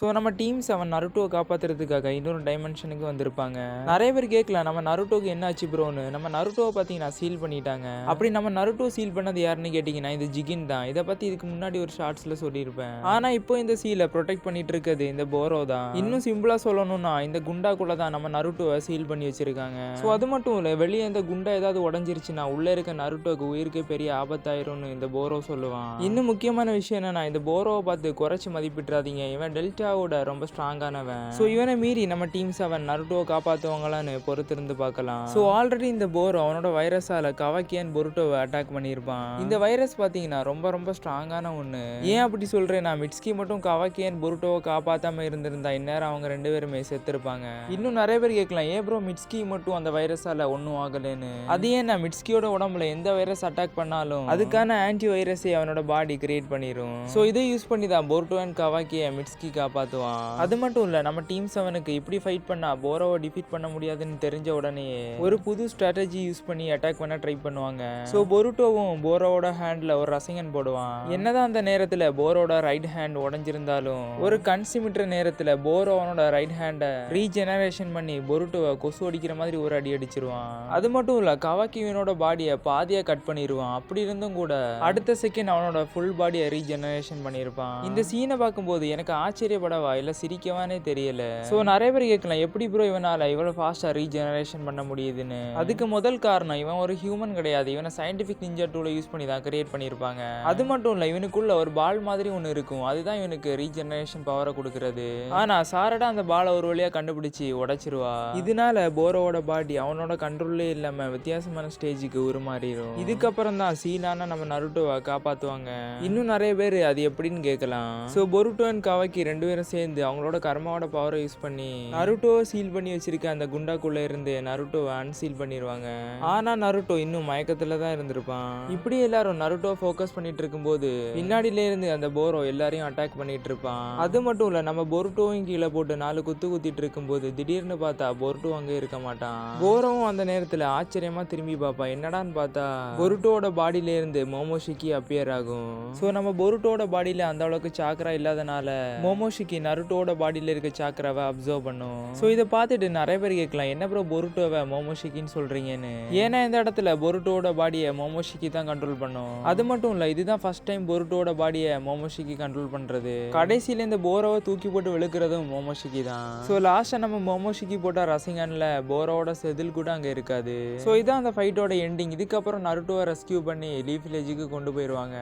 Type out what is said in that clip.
So நம்ம team 7 நருட்டோவை காப்பாத்துறதுக்காக இன்னொரு டைமென்ஷனுக்கு வந்திருப்பாங்க. நிறைய பேர் கேட்கலாம், நம்ம நருட்டோக்கு என்ன ஆச்சு ப்ரோன்னு. நம்ம நருட்டோவை பார்த்தீங்கன்னா சீல் பண்ணிட்டாங்க. அப்படி நம்ம நருட்டோ சீல் பண்ணது யாருன்னு கேட்டிங்கன்னா இது ஜிகின் தான். இதை பற்றி இதுக்கு முன்னாடி ஒரு ஷார்ட்ஸில் சொல்லியிருப்பேன். ஆனால் இப்போ இந்த சீலை ப்ரொடெக்ட் பண்ணிட்டு இருக்கிறது இந்த போரோ தான். இன்னும் சிம்பிளாக சொல்லணும்னா இந்த குண்டாக்குள்ள தான் நம்ம நருட்டோவை சீல் பண்ணி வச்சிருக்காங்க. ஸோ அது மட்டும் இல்லை, வெளியே இந்த குண்டா ஏதாவது உடஞ்சிருச்சுன்னா உள்ளே இருக்க நருட்டோக்கு உயிருக்கு பெரிய ஆபத்தாயிரும்னு இந்த போரோ சொல்லுவான். இன்னும் முக்கியமான விஷயம் என்னன்னா, இந்த போரோவை பார்த்து குறைச்சி மதிப்பிட்டுறாதீங்க. இவன் டெல்டாவோட ரொம்ப ஸ்ட்ராங்கானவன். ஸோ இவனை மீறி நம்ம டீம் 7 நருட்டோவை காப்பாற்றுவாங்களான்னு பொறுத்திருந்து பார்க்கலாம். ஸோ ஆல்ரெடி இந்த போரோ அவனோட வைரஸால கவாக்கியன் பொருட்டோவை அட்டாக் பண்ணியிருப்பான். இந்த வைரஸ் பார்த்தீங்கன்னா ரொம்ப ரொம்ப ஸ்ட்ராங்கான ஒன்று. ஏன் அப்படி சொல்றேன், நான் மிட்ஸ்கி மட்டும் கவாக்கியன் பொருட்டோவை காப்பாற்றாம இருந்திருந்தா இந்நேரம் அவங்க 2 பேருமே செத்துருப்பாங்க. இன்னும் நிறைய பேர் கேட்கலாம், ஏன் ப்ரோ மிட்ஸ்கி மட்டும் அந்த வைரஸால ஒன்றும் ஆகலைன்னு. அது ஏன்னா மிட்ஸ்கியோட உடம்புல எந்த வைரஸ் அட்டாக் பண்ணாலும் அதுக்கான ஆன்டி வைரஸை அவனோட பாடி கிரியேட் பண்ணிடும். ஸோ இதை யூஸ் பண்ணி தான் பொருட்டோ அண்ட் கவாக்கியை மிட்ஸ்கி காப்பாற்றுவான். அது மட்டும் இல்ல, நம்ம டீம் 7க்கு இப்படி ஃபைட் பண்ணா போரோவை டிஃபீட் பண்ண முடியாதுன்னு தெரிஞ்ச உடனே ஒரு புது ஸ்ட்ராட்டஜி யூஸ் பண்ணி அட்டாக் பண்ண ட்ரை பண்ணுவாங்க. ஸோ பொருட்டோவும் போரோவோட ஹேண்ட்ல ஒரு ரசிகன் போடுவான். என்னதான் அந்த நேரத்துல போரோட ரைட் ஹேண்ட் உடஞ்சிருந்தாலும் ஒரு கன்சிமிட்ற நேரத்துல போரோ அவனோட ரைட் ஹேண்டை ரீஜெனரேஷன் பண்ணி பொருட்டோவை கொசு அடிக்கிற மாதிரி ஒரு அடி அடிச்சிருவான். அது மட்டும் இல்ல, கவாக்கியனோட பாடியை பாதியா கட் பண்ணிடுவான். அப்படி இருந்தும் கூட அடுத்த செகண்ட் அவனோட ஃபுல் பாடியை ரீஜெனரேஷன் பண்ணியிருப்பான். இந்த சீனை பார்க்கும்போது எனக்கு ஆச்சரியப்படவா இல்ல சிரிக்கவானே தெரியல. ஸோ நிறைய பேர் கேட்கலாம், எப்படி ப்ரோ இவனால இவ்வளவு ஃபாஸ்டா ரீஜெனரேஷன் பண்ண முடியுதுன்னு. அதுக்கு முதல் காரணம், இவன் ஒரு ஹியூமன் கிடையாது. இவனை சயின்டிபிக் நிஞ்சா டூலை யூஸ் பண்ணி தான் கிரியேட் பண்ணியிருப்பாங்க. அது மட்டும் இல்ல, இவனுக்குள்ள ஒரு பால் மாதிரி ஒன்று இருக்கும். அதுதான் இவனுக்கு ரீஜெனரேஷன் பவரை கொடுக்கறது. ஆனா சாரடா அந்த பாலை ஒரு வழியா கண்டுபிடிச்சு உடைச்சிருவா. இதனால போரோவோட பாடி அவனோட கண்ட்ரோல்லே இல்லாம வித்தியாசமான ஸ்டேஜுக்கு உருமாறிடும். இதுக்கப்புறம் தான் சீனான நம்ம நருட்டோவை காப்பாத்துவாங்க. இன்னும் நிறைய பேர் அது எப்படின்னு கேட்கலாம். ஸோ பொருட்டோ அண்ட் கவாக்கி 2 பேரும் சேர்ந்து அவங்களோட கர்மாவோட பவரை யூஸ் பண்ணி நருட்டோவை சீல் பண்ணி வச்சிருக்க அந்த குண்டாக்குள்ள இருந்து நருட்டோவை அன்சீல் பண்ணிடுவாங்க. ஆனா நருட்டோ இன்னும் மயக்கத்துல தான் இருந்திருப்பான். இப்படி எல்லாரும் நருட்டோ ஃபோக்கஸ் பண்ணிட்டு இருக்கும்போது பின்னாடியில இருந்து அந்த போரோ எல்லாரையும் அட்டாக் பண்ணிட்டு இருப்பான். அது மட்டும் இல்ல, நம்ம பொருட்டோவும் கீழே போட்டு 4 குத்து குத்திட்டு இருக்கும்போது திடீர்னு பார்த்தா பொருட்டோ அங்கே இருக்க மாட்டான். போரோவும் அந்த நேரத்துல ஆச்சரியமா திரும்பி பார்ப்பா. என்னடான்னு பார்த்தா பொருட்டோட பாடியில இருந்து மோமோஷிக்கி அப்பியர் ஆகும். ஸோ நம்ம பொருட்டோட பாடியில அந்த அளவுக்கு சாக்கரா இல்லாதனால மோமோஷிக்கி நருட்டோட பாடியில இருக்க சாக்கராவை அப்சர்வ் பண்ணும். ஸோ இதை பார்த்துட்டு நிறைய பேர் கேட்கலாம், என்ன ப்ரோ பொருட்டோவை மோமோஷிக்கின்னு சொல்றீங்கன்னு. ஏன்னா இந்த இடத்துல பொருட்டோட பாடியை மோமோஷிக்கி தான் கண்ட்ரோல் பண்ணும். அது மட்டும் இல்ல, இதுதான் ஃபர்ஸ்ட் டைம் பொருட்டோட பாடியை மோமோஷிக்கி கண்ட்ரோல் பண்றது. கடைசியில இந்த போரோவை தூக்கி போட்டு விழுக்கிறதும் மோமோஷிக்கி தான். ஸோ லாஸ்டா நம்ம மோமோஷிக்கி போட்ட ரசிகன்ல போரோவோட செதில் கூட அங்க இருக்காது. ஸோ இதான் அந்த ஃபைட்டோட எண்டிங். இதுக்கப்புறம் நருட்டோவை ரெஸ்கியூ பண்ணி லீஃப் வில்லேஜுக்கு கொண்டு போயிருவாங்க.